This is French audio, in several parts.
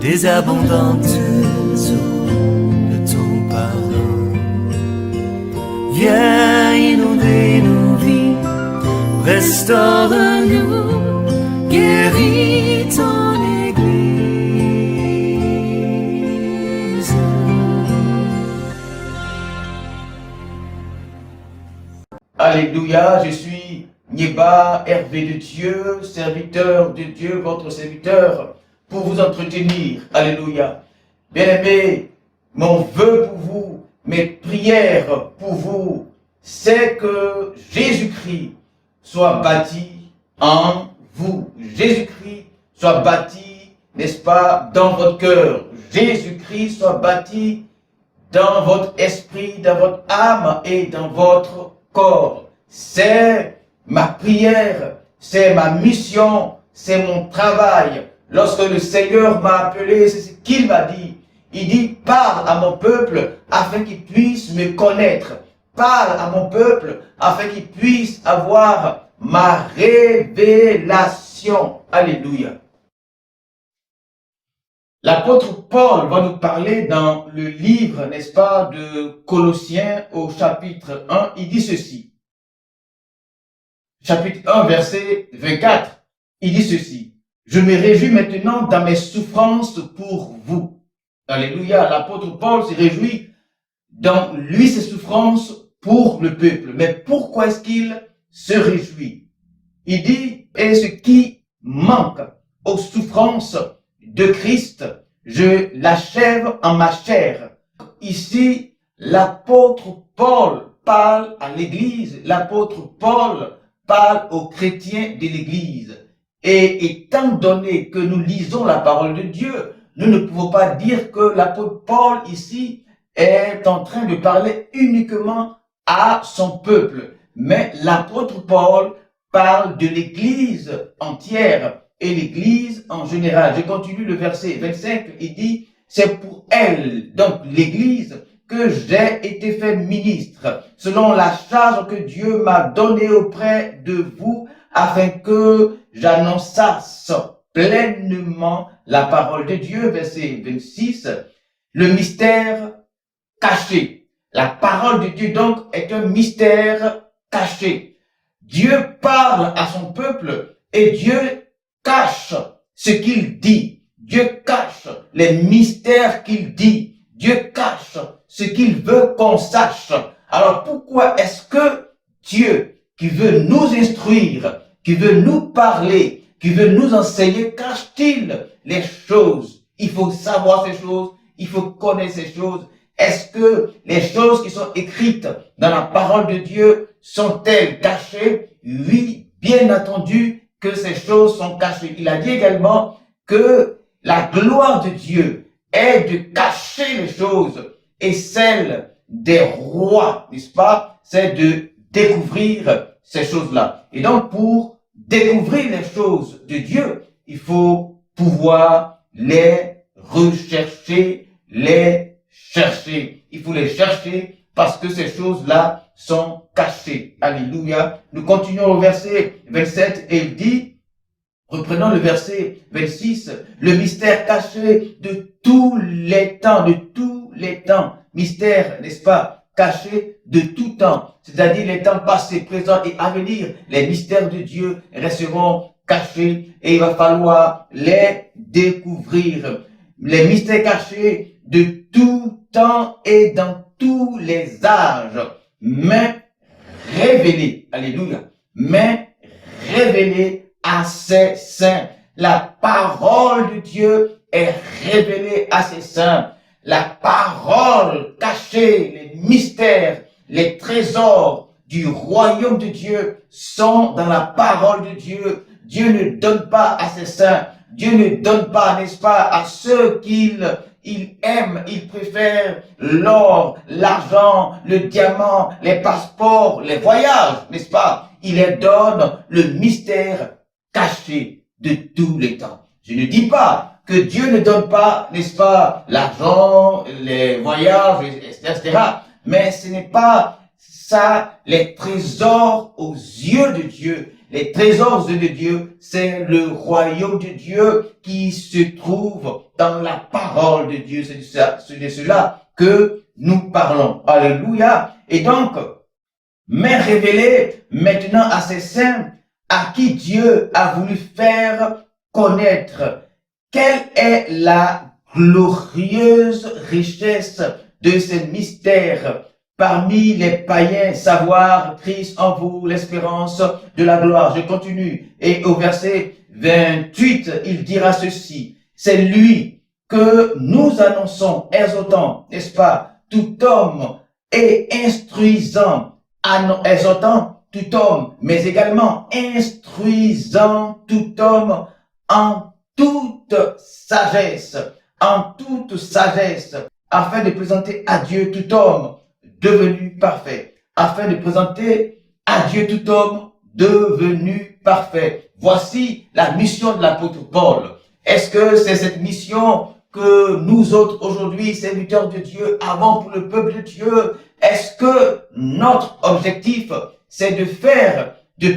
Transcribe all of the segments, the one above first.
des abondantes eaux de ton pardon. Viens inonder nos vies, restaure-nous, guéris ton Église. Alléluia, je suis Nieba, Hervé de Dieu, serviteur de Dieu, votre serviteur, pour vous entretenir. Alléluia. Bien-aimés, mon vœu pour vous, mes prières pour vous, c'est que Jésus-Christ soit bâti en vous. Jésus-Christ soit bâti, n'est-ce pas, dans votre cœur. Jésus-Christ soit bâti dans votre esprit, dans votre âme et dans votre corps. C'est ma prière, c'est ma mission, c'est mon travail. Lorsque le Seigneur m'a appelé, c'est ce qu'il m'a dit. Il dit, parle à mon peuple afin qu'il puisse me connaître. Parle à mon peuple afin qu'il puisse avoir ma révélation. Alléluia. L'apôtre Paul va nous parler dans le livre, n'est-ce pas, de Colossiens au chapitre 1. Il dit ceci. Chapitre 1, verset 24. Il dit ceci. Je me réjouis maintenant dans mes souffrances pour vous. Alléluia. L'apôtre Paul se réjouit dans lui ses souffrances pour le peuple. Mais pourquoi est-ce qu'il se réjouit? Il dit, et ce qui manque aux souffrances de Christ, je l'achève en ma chair. Ici, l'apôtre Paul parle à l'église. L'apôtre Paul parle aux chrétiens de l'église. Et étant donné que nous lisons la parole de Dieu, nous ne pouvons pas dire que l'apôtre Paul ici est en train de parler uniquement à son peuple. Mais l'apôtre Paul parle de l'église entière et l'église en général. Je continue le verset 25, il dit, c'est pour elle, donc l'église, que j'ai été fait ministre, selon la charge que Dieu m'a donnée auprès de vous, afin que j'annonçasse pleinement la parole de Dieu. Verset 26, le mystère caché. La parole de Dieu donc est un mystère caché. Dieu parle à son peuple et Dieu cache ce qu'il dit. Dieu cache les mystères qu'il dit. Dieu cache ce qu'il veut qu'on sache. Alors pourquoi est-ce que Dieu, qui veut nous instruire, qui veut nous parler, qui veut nous enseigner, cache-t-il les choses? Il faut savoir ces choses, il faut connaître ces choses. Est-ce que les choses qui sont écrites dans la parole de Dieu sont-elles cachées? Oui, bien entendu que ces choses sont cachées. Il a dit également que la gloire de Dieu est de cacher les choses et celle des rois, n'est-ce pas? C'est de découvrir ces choses-là. Et donc, pour découvrir les choses de Dieu, il faut pouvoir les rechercher, les chercher. Il faut les chercher parce que ces choses-là sont cachées. Alléluia. Nous continuons au verset 27 et il dit, reprenons le verset 26, le mystère caché de tous les temps, mystère, n'est-ce pas, caché de tout temps, c'est-à-dire les temps passés, présents et à venir, les mystères de Dieu resteront cachés et il va falloir les découvrir. Les mystères cachés de tout temps et dans tous les âges, mais révélés, alléluia, mais révélés à ses saints. La parole de Dieu est révélée à ses saints. La parole cachée, les mystères, les trésors du royaume de Dieu sont dans la parole de Dieu. Dieu ne donne pas à ses saints. Dieu ne donne pas, n'est-ce pas, à ceux qu'il aime. Il préfère l'or, l'argent, le diamant, les passeports, les voyages, n'est-ce pas? Il leur donne le mystère caché de tous les temps. Je ne dis pas que Dieu ne donne pas, n'est-ce pas, l'argent, les voyages, etc. Mais ce n'est pas ça les trésors aux yeux de Dieu, les trésors de Dieu, c'est le royaume de Dieu qui se trouve dans la parole de Dieu. C'est de cela que nous parlons. Alléluia. Et donc, mais révélé maintenant à ces saints à qui Dieu a voulu faire connaître quelle est la glorieuse richesse de ces mystères parmi les païens, savoir Christ en vous, l'espérance de la gloire. Je continue. Et au verset 28, il dira ceci. C'est lui que nous annonçons, exhortant, n'est-ce pas, tout homme et instruisant, exhortant tout homme, mais également instruisant tout homme en toute sagesse, afin de présenter à Dieu tout homme devenu parfait, afin de présenter à Dieu tout homme devenu parfait. Voici la mission de l'apôtre Paul. Est-ce que c'est cette mission que nous autres aujourd'hui, serviteurs de Dieu, avons pour le peuple de Dieu? Est-ce que notre objectif, c'est de faire de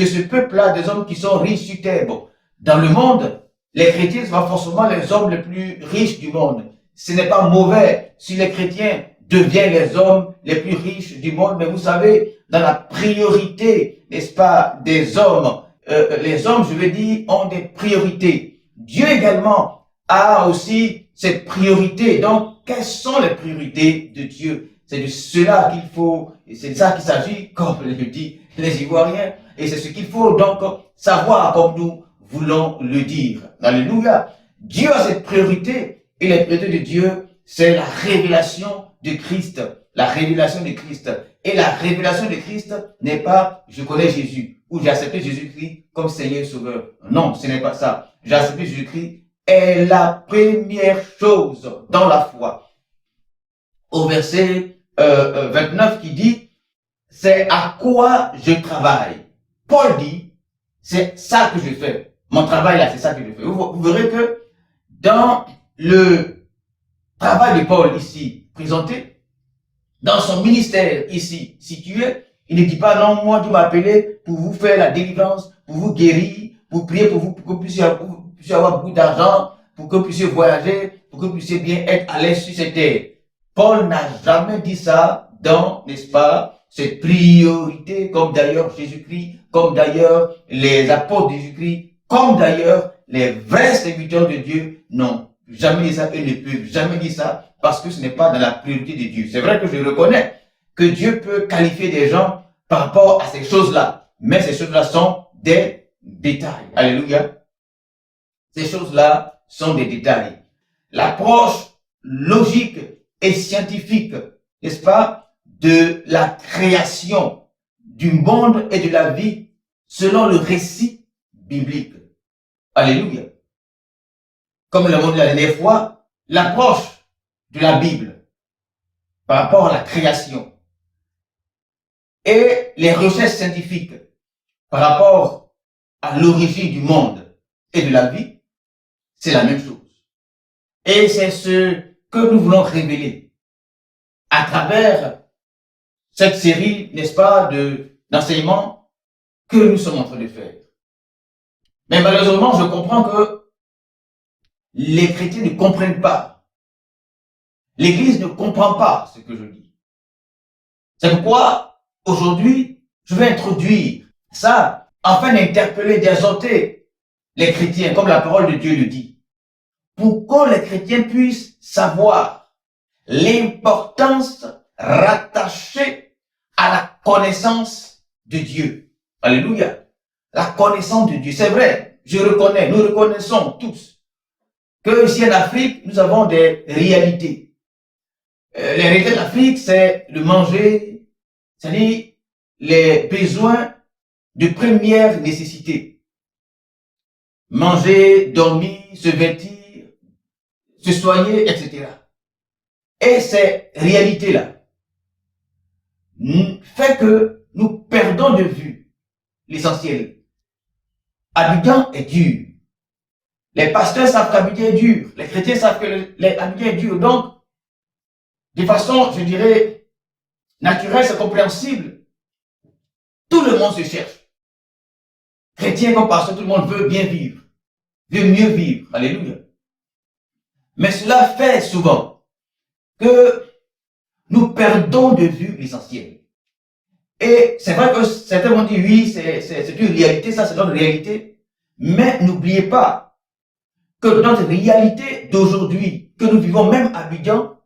ce peuple-là des hommes qui sont riches sur terre? Bon, dans le monde, les chrétiens sont forcément les hommes les plus riches du monde. Ce n'est pas mauvais si les chrétiens deviennent les hommes les plus riches du monde, mais vous savez, dans la priorité, n'est-ce pas, des hommes, les hommes, je veux dire, ont des priorités. Dieu également a aussi ses priorités. Donc, quelles sont les priorités de Dieu? C'est de cela qu'il faut, et c'est de ça qu'il s'agit, comme le dit les Ivoiriens, et c'est ce qu'il faut donc savoir comme nous voulons le dire. Alléluia. Dieu a ses priorités, et les priorités de Dieu, c'est la révélation de Christ. La révélation de Christ. Et la révélation de Christ n'est pas « je connais Jésus » ou « j'ai accepté Jésus-Christ comme Seigneur et Sauveur ». Non, ce n'est pas ça. J'ai accepté Jésus-Christ est la première chose dans la foi. Au verset 29 qui dit « c'est à quoi je travaille ». Paul dit « c'est ça que je fais ». Mon travail là, c'est ça que je fais. Vous verrez que dans le travail de Paul ici présenté, dans son ministère ici situé, il ne dit pas non, moi Dieu m'a appelé pour vous faire la délivrance, pour vous guérir, pour prier pour vous, pour que vous puissiez avoir beaucoup d'argent, pour que vous puissiez voyager, pour que vous puissiez bien être à l'aise sur cette terre. Paul n'a jamais dit ça dans, n'est-ce pas, cette priorité, comme d'ailleurs Jésus-Christ, comme d'ailleurs les apôtres de Jésus-Christ, comme d'ailleurs les vrais serviteurs de Dieu n'ont jamais dit ça et ne peuvent jamais dire ça parce que ce n'est pas dans la priorité de Dieu. C'est vrai que je reconnais que Dieu peut qualifier des gens par rapport à ces choses-là, mais ces choses-là sont des détails. Alléluia. Ces choses-là sont des détails. L'approche logique et scientifique, n'est-ce pas, de la création du monde et de la vie selon le récit biblique. Alléluia. Comme nous l'avons dit la dernière fois, l'approche de la Bible par rapport à la création et les recherches scientifiques par rapport à l'origine du monde et de la vie, c'est la même chose. Et c'est ce que nous voulons révéler à travers cette série, n'est-ce pas, d'enseignements que nous sommes en train de faire. Mais malheureusement, je comprends que les chrétiens ne comprennent pas. L'Église ne comprend pas ce que je dis. C'est pourquoi, aujourd'hui, je vais introduire ça afin d'interpeller, d'exhorter les chrétiens, comme la parole de Dieu le dit, pour que les chrétiens puissent savoir l'importance rattachée à la connaissance de Dieu. Alléluia. La connaissance de Dieu. C'est vrai, je reconnais, nous reconnaissons tous que ici en Afrique, nous avons des réalités. Les réalités de l'Afrique, c'est le manger, c'est-à-dire les besoins de première nécessité. Manger, dormir, se vêtir, se soigner, etc. Et ces réalités-là fait que nous perdons de vue l'essentiel. Abidjan est dur. Les pasteurs savent qu'Abidjan est dur. Les chrétiens savent que Abidjan est dur. Donc, de façon, je dirais, naturelle, c'est compréhensible. Tout le monde se cherche. chrétien comme pasteur, tout le monde veut bien vivre, veut mieux vivre. Alléluia. Mais cela fait souvent que nous perdons de vue l'essentiel. Et c'est vrai que certains vont dire, oui, c'est une réalité, ça c'est notre réalité. Mais n'oubliez pas que notre réalité d'aujourd'hui, que nous vivons même à Abidjan,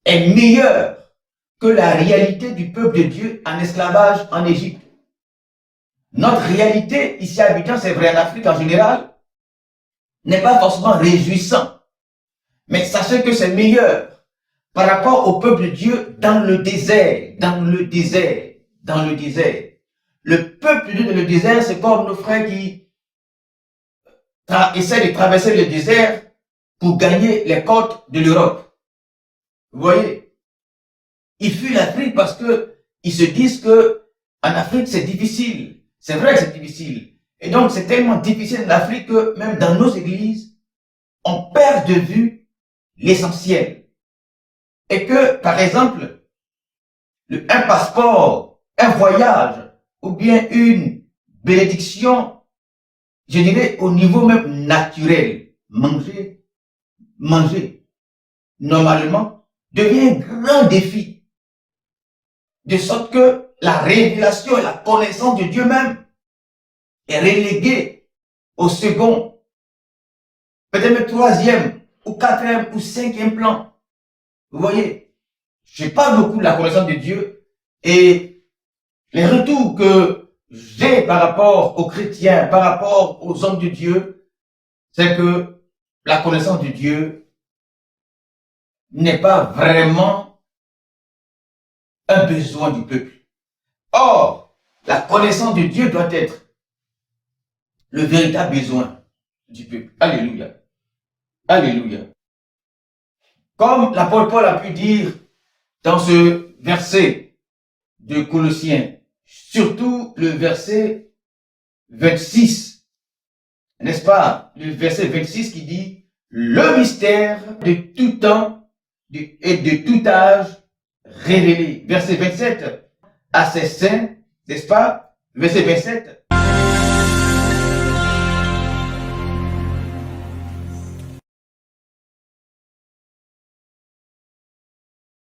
est meilleure que la réalité du peuple de Dieu en esclavage en Égypte. Notre réalité ici à Abidjan, c'est vrai en Afrique en général, n'est pas forcément réjouissant. Mais sachez que c'est meilleur par rapport au peuple de Dieu dans le désert, dans le désert, dans le désert. Le peuple de Dieu dans le désert, c'est comme nos frères qui essaient de traverser le désert pour gagner les côtes de l'Europe. Vous voyez? Ils fuient l'Afrique parce que ils se disent que en Afrique c'est difficile. C'est vrai que c'est difficile. Et donc c'est tellement difficile en Afrique que même dans nos églises, on perd de vue l'essentiel. Et que, par exemple, un passeport, un voyage, ou bien une bénédiction, je dirais au niveau même naturel, manger, normalement, devient un grand défi. De sorte que la révélation et la connaissance de Dieu même est reléguée au second, peut-être le troisième, ou quatrième, ou cinquième plan. Vous voyez, je parle beaucoup de la connaissance de Dieu et les retours que j'ai par rapport aux chrétiens, par rapport aux hommes de Dieu, c'est que la connaissance de Dieu n'est pas vraiment un besoin du peuple. Or, la connaissance de Dieu doit être le véritable besoin du peuple. Alléluia. Alléluia. Comme l'apôtre Paul a pu dire dans ce verset de Colossiens, surtout le verset 26, n'est-ce pas? Le verset 26 qui dit, le mystère de tout temps et de tout âge révélé. Verset 27, à ses saints, n'est-ce pas? Verset 27,